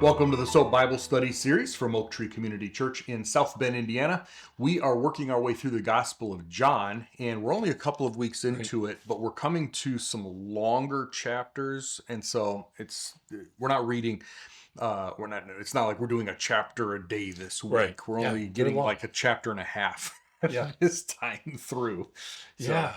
Welcome to the S.O.A.P Bible Study Series from Oak Tree Community Church in South Bend, Indiana. We are working our way through the Gospel of John, and we're only a couple of weeks into it, but we're coming to some longer chapters, and so we're not reading. It's not like we're doing a chapter a day this week. Right. We're Yeah, only they're getting long. like a chapter and a half Yeah. this time through. So, Yeah.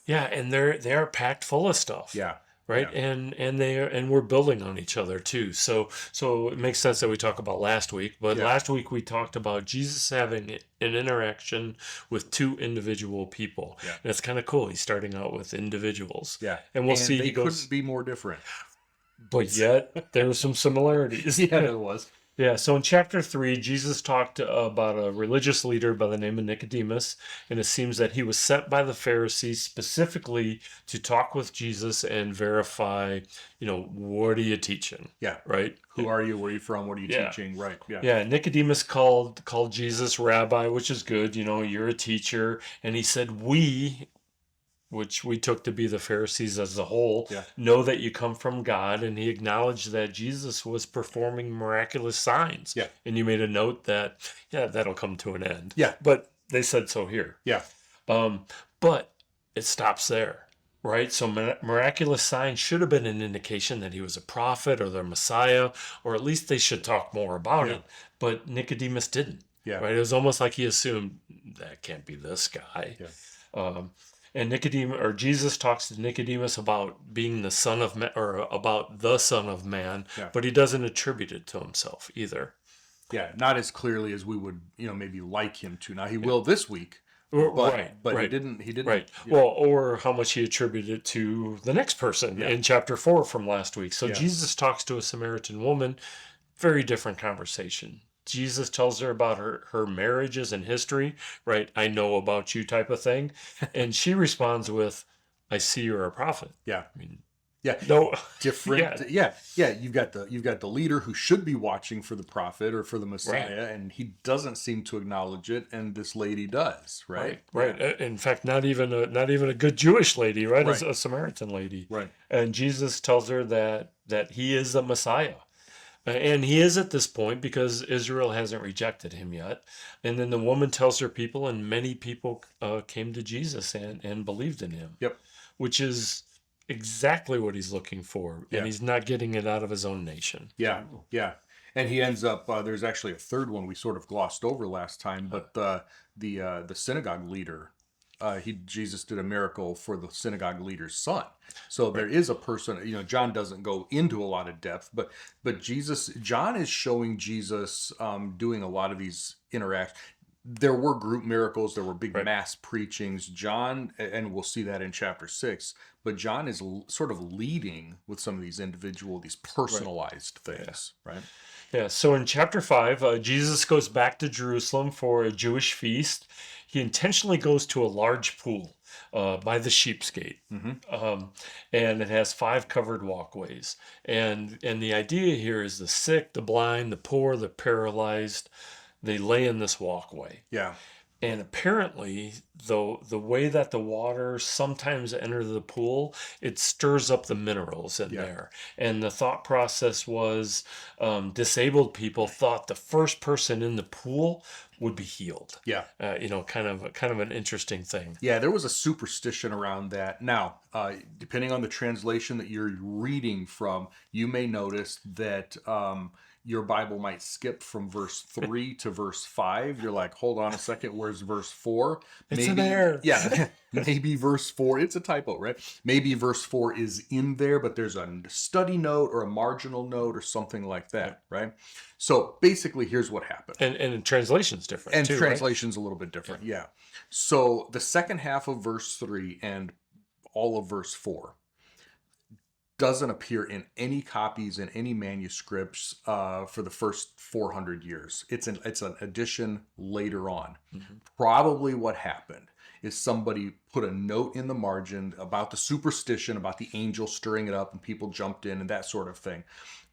Yeah, and they are packed full of stuff. yeah, Right. yeah, And we're building on each other too. So it makes sense that we talk about last week, but yeah, last week we talked about Jesus having an interaction with two individual people. yeah, And it's kind of cool. He's starting out with individuals. yeah. And we'll And see they he goes, couldn't be more different. but yet there are some similarities. Yeah, there was. Yeah, so in chapter 3, Jesus talked about a religious leader by the name of Nicodemus, and it seems that he was sent by the Pharisees specifically to talk with Jesus and verify, what are you teaching? Yeah. Right? Who are you? Where are you from? What are you Yeah. teaching? Right. Yeah. Yeah, Nicodemus called Jesus rabbi, which is good, you're a teacher, and he said, which we took to be the Pharisees as a whole, Yeah. know that you come from God. And he acknowledged that Jesus was performing miraculous signs. Yeah. And you made a note that, that'll come to an end. Yeah. But they said so here. Yeah. But it stops there, right? So miraculous signs should have been an indication that he was a prophet or the Messiah, or at least they should talk more about Yeah. it. But Nicodemus didn't. Yeah. Right? It was almost like he assumed that can't be this guy. Yeah. And Jesus talks to Nicodemus about being the son of man, or about the Son of Man, Yeah. but he doesn't attribute it to himself either. Yeah. Not as clearly as we would, maybe like him to. Now he will this week, but Right. he didn't. He didn't. Right. Yeah. Well, or how much he attributed it to the next person in chapter 4 from last week. So Yeah. Jesus talks to a Samaritan woman, very different conversation. Jesus tells her about her marriages and history, right? I know about you type of thing. And she responds with, I see you're a prophet. Yeah. I mean, Yeah. no, Different. Yeah. Yeah. You've got the leader who should be watching for the prophet or for the Messiah, and he doesn't seem to acknowledge it, and this lady does. Right. Right. In fact, not even a good Jewish lady, right? Right. A Samaritan lady. Right. And Jesus tells her that he is the Messiah. And he is at this point because Israel hasn't rejected him yet. And then the woman tells her people, and many people came to Jesus and believed in him. Yep. Which is exactly what he's looking for. Yeah. And he's not getting it out of his own nation. Yeah. Yeah. And he ends up. There's actually a third one we sort of glossed over last time, but the synagogue leader. Jesus did a miracle for the synagogue leader's son. So there is a person, John doesn't go into a lot of depth, but John is showing Jesus doing a lot of these interactions. There were group miracles, there were big mass preachings. John, and we'll see that in chapter 6, but John is sort of leading with some of these these personalized things, right? Yeah, so in chapter 5, Jesus goes back to Jerusalem for a Jewish feast. He intentionally goes to a large pool by the Sheep's Gate, and it has 5 covered walkways. And the idea here is the sick, the blind, the poor, the paralyzed, they lay in this walkway. Yeah. And apparently, though, the way that the water sometimes enter the pool, it stirs up the minerals in there. And the thought process was disabled people thought the first person in the pool would be healed. Yeah. Kind of an interesting thing. Yeah, there was a superstition around that. Now, depending on the translation that you're reading from, you may notice that your Bible might skip from verse 3 to verse 5. You're like, hold on a second, where's verse 4? It's an error. Yeah, maybe verse 4, it's a typo, right? Maybe verse 4 is in there, but there's a study note or a marginal note or something like that, right? So basically, here's what happened. And translation's different And too, translation's a little bit different, yeah. So the second half of verse 3 and all of verse 4 doesn't appear in any copies in any manuscripts for the first 400 years. It's an addition later on. Probably what happened is somebody put a note in the margin about the superstition, about the angel stirring it up and people jumped in and that sort of thing.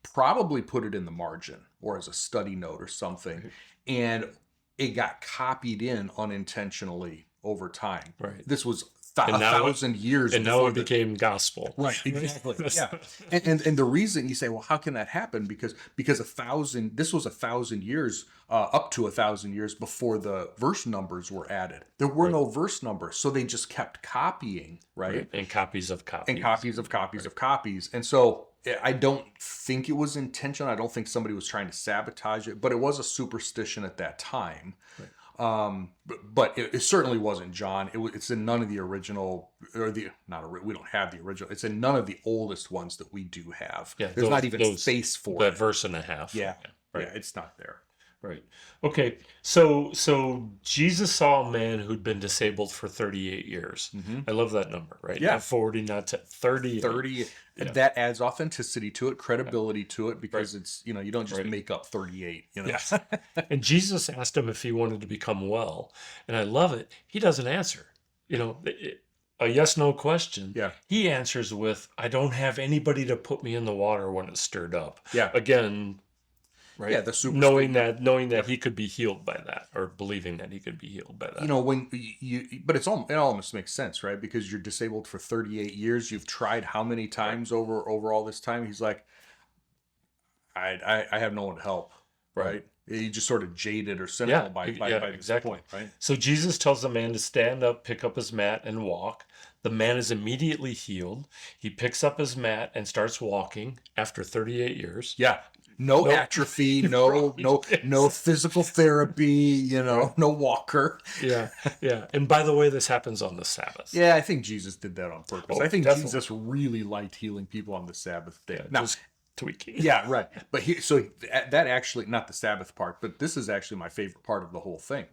Probably put it in the margin or as a study note or something. And it got copied in unintentionally over time. Right. This was And now, 1,000 years and now before it became gospel. right, exactly. Yeah. And the reason you say, well, how can that happen? Because this was 1,000 years, up to 1,000 years before the verse numbers were added. There were no verse numbers, so they just kept copying, right? And copies of copies. And copies of copies of copies. And so I don't think it was intentional. I don't think somebody was trying to sabotage it, but it was a superstition at that time. Right. But it certainly wasn't John. It's in none of the original, or we don't have the original. It's in none of the oldest ones that we do have. Yeah, there's not even space for that it. verse and a half. Yeah, right. Yeah, it's not there. Right. Okay. So Jesus saw a man who'd been disabled for 38 years. Mm-hmm. I love that number, right? Yeah. Not 40, not 30. 30. Yeah. That adds authenticity to it, credibility to it, because it's, you don't just make up 38, Yes. And Jesus asked him if he wanted to become well. And I love it. He doesn't answer. A yes/no question. Yeah. He answers with, I don't have anybody to put me in the water when it's stirred up. Yeah. Again, right? Yeah, the super knowing that he could be healed by that, or believing that he could be healed by that. When but it almost makes sense, right? Because you're disabled for 38 years. You've tried how many times over all this time? He's like, I have no one to help, right? He just sort of jaded or cynical by exactly. Point, right? So Jesus tells the man to stand up, pick up his mat, and walk. The man is immediately healed. He picks up his mat and starts walking after 38 years. Yeah. No atrophy, no physical therapy, no walker. Yeah. And by the way, this happens on the Sabbath. Yeah, I think Jesus did that on purpose. I think definitely. Jesus really liked healing people on the Sabbath day. Yeah, now, just tweaking. Yeah, right. But so that actually, not the Sabbath part, but this is actually my favorite part of the whole thing,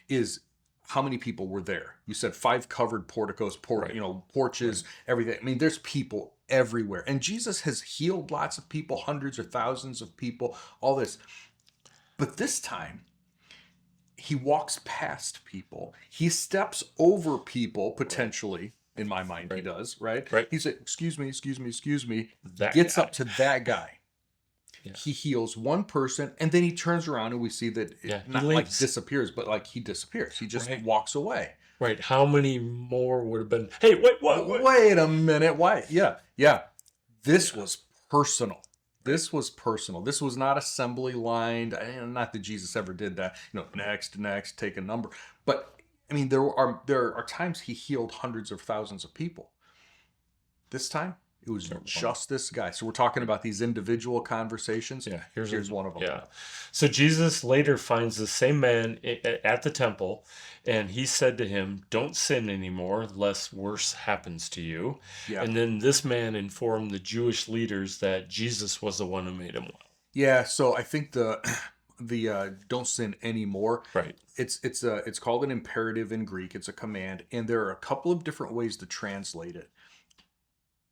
is how many people were there. You said 5 covered porticos, porches, everything. I mean, there's people everywhere. And Jesus has healed lots of people, hundreds or thousands of people, all this. But this time, he walks past people. He steps over people, potentially. In my mind, he does, right? He said, excuse me. Gets up to that guy. Yeah. He heals one person, and then he turns around, and we see that not like disappears, but like he disappears. He just walks away. Right. How many more would have been? Hey, wait, what? Wait a minute. Why? Yeah. This was personal. This was personal. This was not assembly lined. Not that Jesus ever did that. Next, take a number. But I mean, there are times he healed hundreds of thousands of people. This time, it was just this guy. So we're talking about these individual conversations. Yeah, here's one of them. Yeah. So Jesus later finds the same man at the temple, and he said to him, "Don't sin anymore, lest worse happens to you." Yeah. And then this man informed the Jewish leaders that Jesus was the one who made him well. Yeah. So I think the don't sin anymore. Right. It's called an imperative in Greek. It's a command, and there are a couple of different ways to translate it.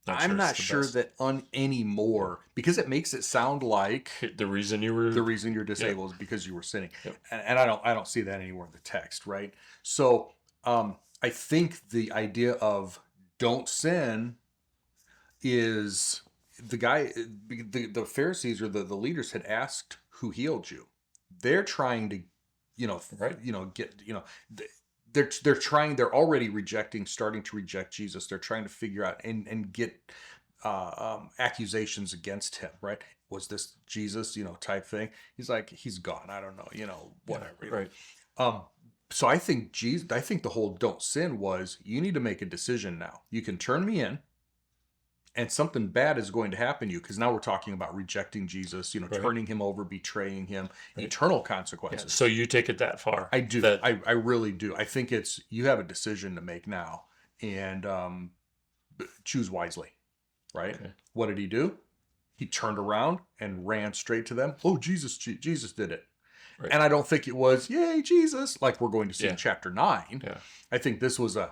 I'm not sure that anymore, because it makes it sound like the reason you're disabled is because you were sinning, and I don't see that anywhere in the text, right? So I think the idea of don't sin is the Pharisees or the leaders had asked who healed you. They're trying to they're already starting to reject Jesus. They're trying to figure out and get accusations against him, right? Was this Jesus, type thing? He's like, he's gone. I don't know, whatever. Yeah, right. So I think the whole don't sin was, you need to make a decision now. You can turn me in, and something bad is going to happen to you, because now we're talking about rejecting Jesus, turning him over, betraying him, eternal consequences. Yeah. So you take it that far? I do. I really do. I think you have a decision to make now, and choose wisely, right? Okay. What did he do? He turned around and ran straight to them. Oh, Jesus did it. Right. And I don't think it was, yay, Jesus, like we're going to see in chapter 9. Yeah. I think this was I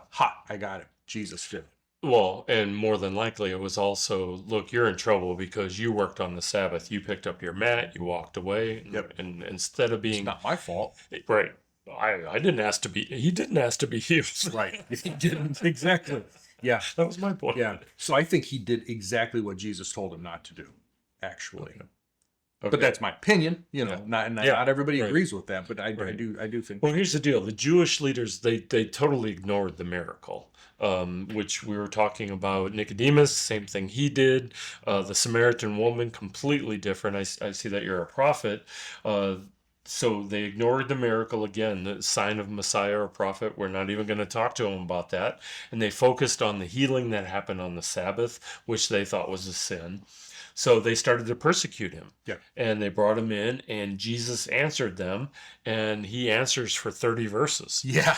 got it. Jesus did it. Well, and more than likely, it was also, look, you're in trouble because you worked on the Sabbath. You picked up your mat, you walked away, and instead of being... It's not my fault. Right. I didn't ask to be... He didn't ask to be healed. Right. He didn't. Exactly. Yeah. That was my point. Yeah. So I think he did exactly what Jesus told him not to do, actually. Okay. But Okay. that's my opinion. Yeah. Not everybody Right. agrees with that, but I Right. do think. Well, here's the deal. The Jewish leaders, they totally ignored the miracle, which we were talking about. Nicodemus, same thing he did. The Samaritan woman, completely different. I see that you're a prophet. So they ignored the miracle again, the sign of Messiah or prophet. We're not even going to talk to them about that. And they focused on the healing that happened on the Sabbath, which they thought was a sin. So they started to persecute him. Yeah. And they brought him in, and Jesus answered them, and he answers for 30 verses. Yeah.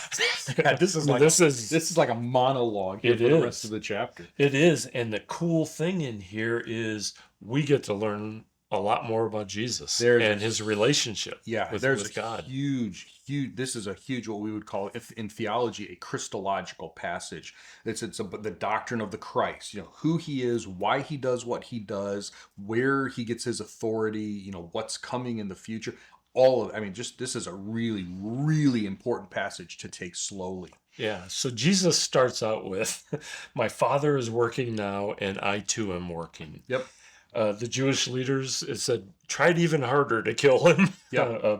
Yeah, this is like a monologue here It for the is. rest of the chapter. It is. And the cool thing in here is we get to learn a lot more about Jesus and his relationship with God. Huge. This is a huge, what we would call, if in theology, a Christological passage. It's the doctrine of the Christ. Who he is, why he does what he does, where he gets his authority. What's coming in the future. All of. I mean, this is a really, really important passage to take slowly. Yeah. So Jesus starts out with, "My Father is working now, and I too am working." Yep. The Jewish leaders, it said, tried even harder to kill him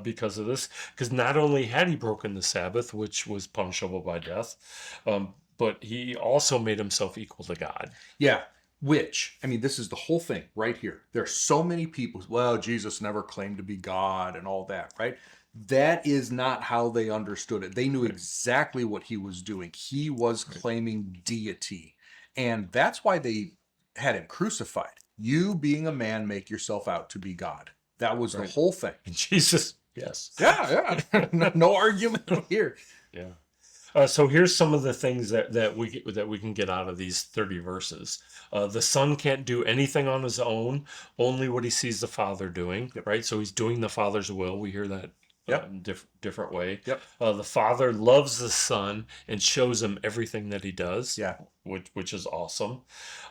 because of this. Because not only had he broken the Sabbath, which was punishable by death, but he also made himself equal to God. Yeah. Which, I mean, this is the whole thing right here. There are so many people, well, Jesus never claimed to be God and all that, right? That is not how they understood it. They knew exactly what he was doing. He was claiming deity. And that's why they had him crucified. You, being a man, make yourself out to be God. That was the whole thing. And Jesus, yes. Yeah. No argument here. Yeah. So here's some of the things that we can get out of these 30 verses. The Son can't do anything on his own, only what he sees the Father doing, right? So he's doing the Father's will. We hear that different way. The Father loves the Son and shows him everything that he does, which is awesome.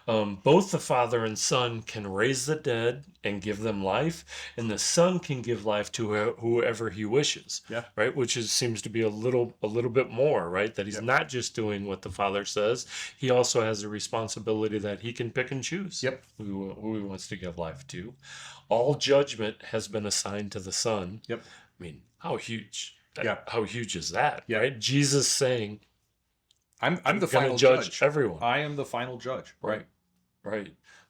Both the Father and Son can raise the dead and give them life, and the Son can give life to whoever he wishes, right? Which seems to be a little bit more, right? That he's not just doing what the Father says. He also has a responsibility that he can pick and choose who he wants to give life to. All judgment has been assigned to the Son. I mean, how huge? How huge is that? Right? Jesus saying, "I'm the final judge everyone. I am the final judge." Right.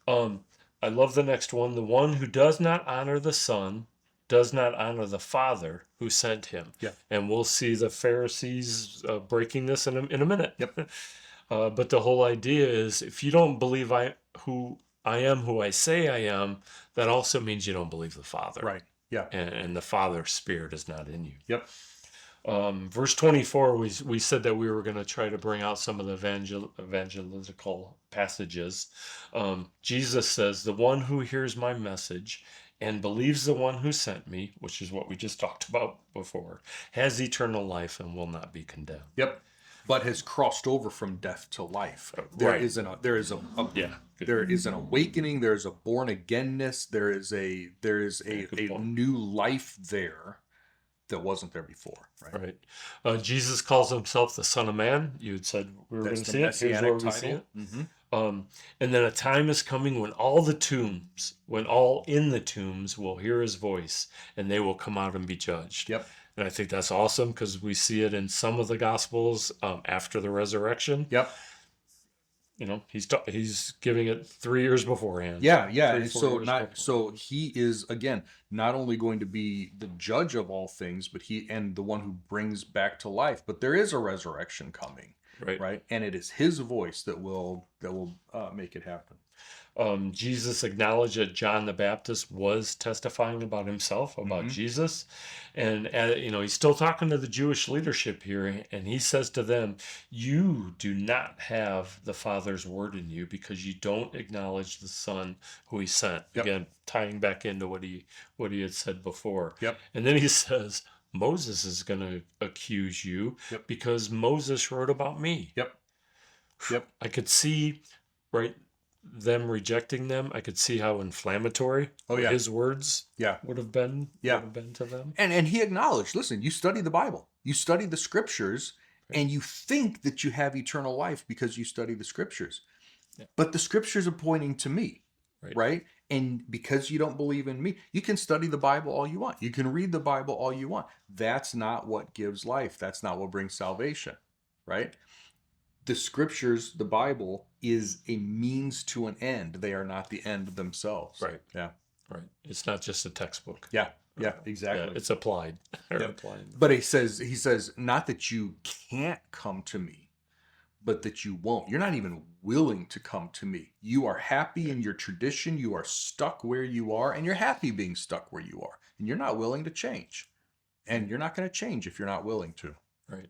I love the next one. "The one who does not honor the Son does not honor the Father who sent him." And we'll see the Pharisees breaking this in a minute. But the whole idea is, if you don't believe I am who I say I am, that also means you don't believe the Father. Right. Yeah. And the Father's Spirit is not in you. Verse 24, we said that we were going to try to bring out some of the evangelical passages. Jesus says, "The one who hears my message and believes the one who sent me," which is what we just talked about before, "has eternal life and will not be condemned." But has crossed over from death to life. There is an awakening. There's a born againness. There is a new life there that wasn't there before. Right. Jesus calls himself the Son of Man. You had said we were going to see it. Here's where we see it. And then a time is coming when all in the tombs will hear his voice, and they will come out and be judged. And I think that's awesome because we see it in some of the Gospels after the resurrection. He's giving it 3 years beforehand. So he is, again, not only going to be the judge of all things, but and the one who brings back to life. But there is a resurrection coming, right? And it is his voice that will make it happen. Jesus acknowledged that John the Baptist was testifying about himself, about Jesus. And, he's still talking to the Jewish leadership here. And he says to them, "You do not have the Father's word in you because you don't acknowledge the Son who he sent." Again, tying back into what he had said before. And then he says, "Moses is going to accuse you because Moses wrote about me." I could see, them rejecting them. I could see how inflammatory his words would have been to them. And he acknowledged, listen, you study the Bible, you study the scriptures, and you think that you have eternal life because you study the scriptures. But the scriptures are pointing to me, right? And because you don't believe in me, you can study the Bible all you want. You can read the Bible all you want. That's not what gives life. That's not what brings salvation, right? The scriptures, the Bible, is a means to an end. They are not the end themselves. Right. Yeah. Right. It's not just a textbook. Yeah. Yeah, exactly. Yeah, it's applied. Yep. Applied. But he says, not that you can't come to me, but that you won't. You're not even willing to come to me. You are happy in your tradition. You are stuck where you are, and you're happy being stuck where you are. And you're not willing to change. And you're not going to change if you're not willing to. Right.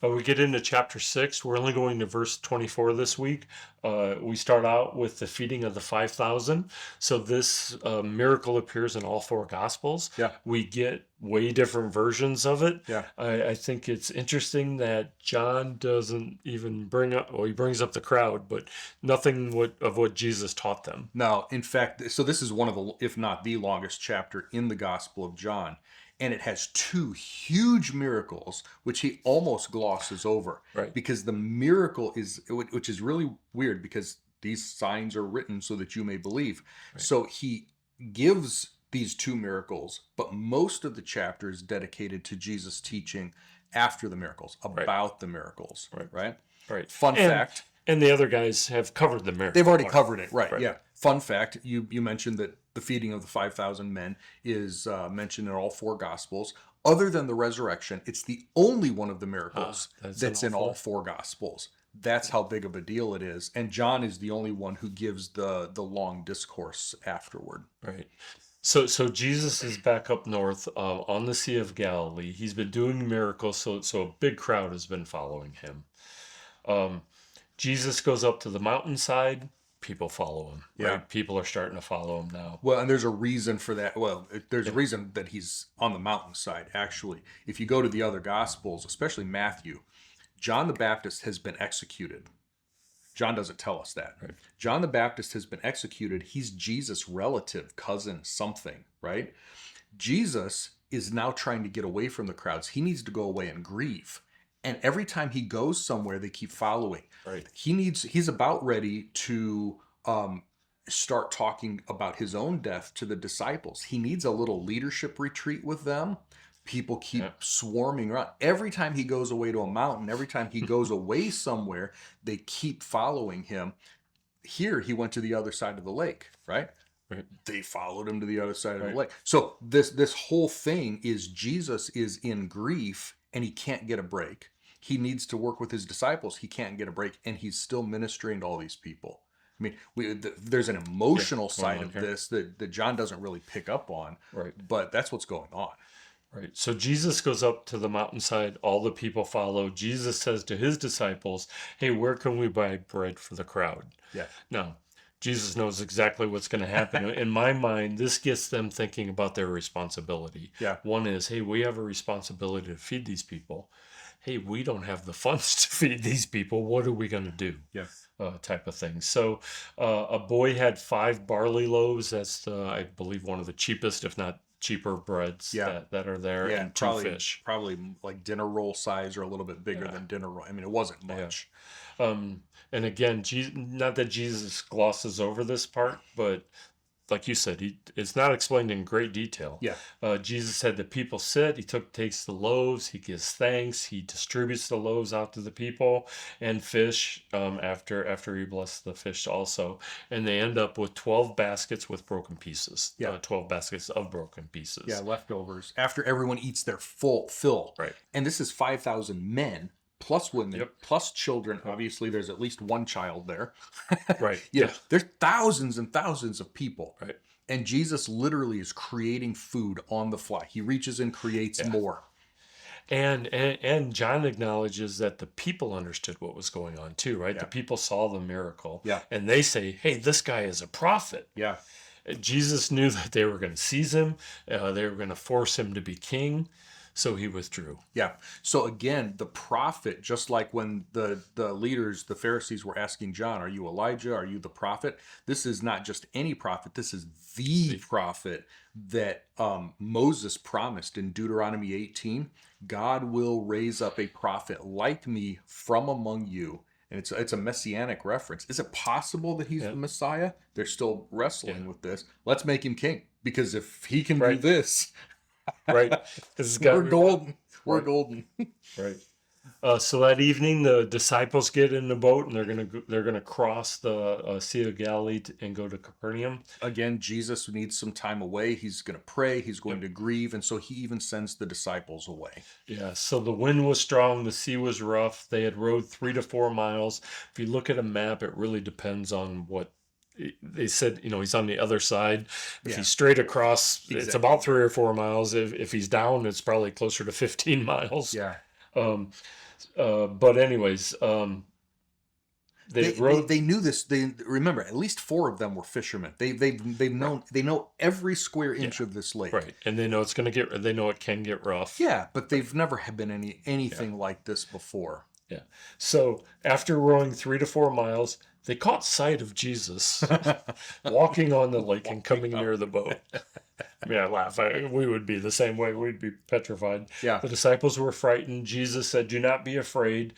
We get into chapter 6. We're only going to verse 24 this week. We start out with the feeding of the 5,000. So this miracle appears in all 4 Gospels. Yeah. We get way different versions of it. Yeah. I think it's interesting that John doesn't even bring up, well, he brings up the crowd, but nothing of what Jesus taught them. No, in fact, so this is one of the, if not the longest chapter in the Gospel of John. And it has 2 huge miracles, which he almost glosses over. Right. Because the miracle is, which is really weird, because these signs are written so that you may believe. Right. So he gives these 2 miracles, but most of the chapter is dedicated to Jesus teaching after the miracles, about the miracles. Right. Fun fact. And the other guys have covered the miracle. They've already covered it, right? Yeah. Fun fact: you mentioned that the feeding of the 5,000 men is mentioned in all 4 Gospels. Other than the resurrection, it's the only one of the miracles that's in all 4 Gospels. That's how big of a deal it is. And John is the only one who gives the long discourse afterward. Right. So Jesus is back up north on the Sea of Galilee. He's been doing miracles, so a big crowd has been following him. Jesus goes up to the mountainside. People follow him. Yeah. Right? People are starting to follow him now. Well, and there's a reason for that. Well, there's a reason that he's on the mountainside, actually. If you go to the other Gospels, especially Matthew, John the Baptist has been executed. John doesn't tell us that. Right. John the Baptist has been executed. He's Jesus' relative, cousin, something, right? Jesus is now trying to get away from the crowds. He needs to go away and grieve. And every time he goes somewhere, they keep following. Right. He's about ready to start talking about his own death to the disciples. He needs a little leadership retreat with them. People keep swarming around. Every time he goes away to a mountain, every time he goes away somewhere, they keep following him. Here, he went to the other side of the lake, right? Right. They followed him to the other side of the lake. So this whole thing is Jesus is in grief and he can't get a break. He needs to work with his disciples. He can't get a break, and he's still ministering to all these people. I mean, there's an emotional side of this that John doesn't really pick up on, but that's what's going on. Right. So Jesus goes up to the mountainside. All the people follow. Jesus says to his disciples, hey, where can we buy bread for the crowd? Yeah. Now, Jesus knows exactly what's going to happen. In my mind, this gets them thinking about their responsibility. Yeah. One is, hey, we have a responsibility to feed these people. Hey, we don't have the funds to feed these people. What are we going to do? Yeah. Type of thing. So a boy had 5 barley loaves. That's, I believe, one of the cheapest, if not cheaper breads that are there. Yeah, and 2 fish. Probably like dinner roll size or a little bit bigger than dinner roll. I mean, it wasn't much. And again, not that Jesus glosses over this part, but like you said, it's not explained in great detail. Yeah. Jesus said the people sit. He takes the loaves. He gives thanks. He distributes the loaves out to the people and fish after he blessed the fish also. And they end up with 12 baskets with broken pieces. Yeah. 12 baskets of broken pieces. Yeah, leftovers. After everyone eats their full fill. Right. And this is 5,000 men. Plus women, plus children. Obviously, there's at least one child there. Right. There's thousands and thousands of people. Right. And Jesus literally is creating food on the fly. He reaches and creates more. And John acknowledges that the people understood what was going on too, right? The people saw the miracle. Yeah. And they say, hey, this guy is a prophet. Yeah. Jesus knew that they were going to seize him. They were going to force him to be king. So he withdrew. Yeah. So again, the prophet, just like when the leaders, the Pharisees were asking John, are you Elijah? Are you the prophet? This is not just any prophet. This is the prophet that Moses promised in Deuteronomy 18. God will raise up a prophet like me from among you, And it's a messianic reference. Is it possible that he's the Messiah? They're still wrestling with this. Let's make him king, because if he can do this, right, we're golden. We're right. golden. Right. So that evening, the disciples get in the boat, and they're gonna cross the Sea of Galilee and go to Capernaum. Again, Jesus needs some time away. He's going to pray. He's going to grieve, and so he even sends the disciples away. Yeah. So the wind was strong, the sea was rough. They had rowed 3 to 4 miles. If you look at a map, it really depends on what they said. He's on the other side. If he's straight across, it's about 3 or 4 miles. If he's down, it's probably closer to 15 miles. Yeah. But anyways, they knew this. They remember at least 4 of them were fishermen. They know every square inch of this lake. Right, and they know they know it can get rough. Yeah, but they've never been anything like this before. Yeah. So after rowing 3 to 4 miles, they caught sight of Jesus walking on the lake and coming near the boat. I laugh. We would be the same way. We'd be petrified. Yeah. The disciples were frightened. Jesus said, "Do not be afraid."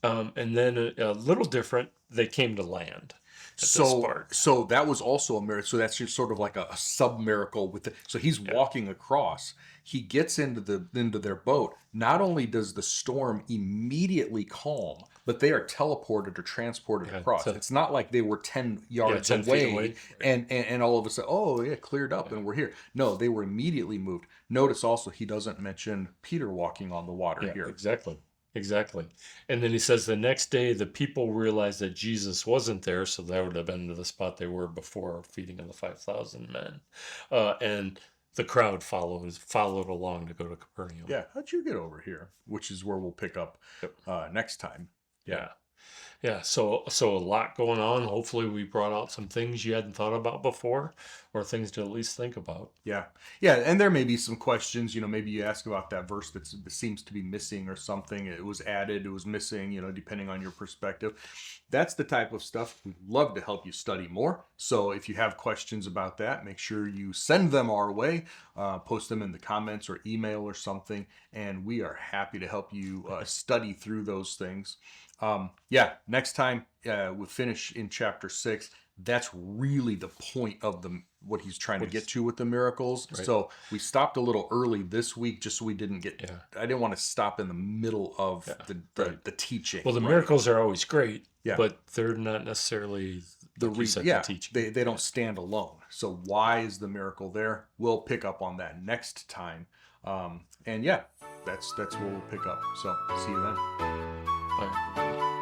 And then a little different, they came to land. So that was also a miracle. So that's just sort of like a sub miracle so he's walking across. He gets into their boat. Not only does the storm immediately calm, but they are teleported or transported across. It's not like they were 10 yards 10 feet away. And all of a sudden, cleared up and we're here. No, they were immediately moved. Notice also he doesn't mention Peter walking on the water here. Exactly. And then he says the next day the people realized that Jesus wasn't there, so that would have been the spot they were before, feeding of the 5,000 men. And the crowd followed along to go to Capernaum. Yeah, how'd you get over here? Which is where we'll pick up next time. Yeah. So a lot going on. Hopefully we brought out some things you hadn't thought about before, or things to at least think about. Yeah. And there may be some questions. Maybe you ask about that verse that seems to be missing or something. It was added, it was missing. Depending on your perspective. That's the type of stuff we'd love to help you study more. So if you have questions about that, make sure you send them our way. Post them in the comments or email or something, and we are happy to help you study through those things. Next time we'll finish in chapter 6. That's really the point of what he's trying to get to with the miracles. Right. So we stopped a little early this week just so we didn't get. I didn't want to stop in the middle of the teaching. Well, the miracles are always great, but they're not necessarily the teaching. They don't stand alone. So why is the miracle there? We'll pick up on that next time. That's where we'll pick up. So see you then. Bye.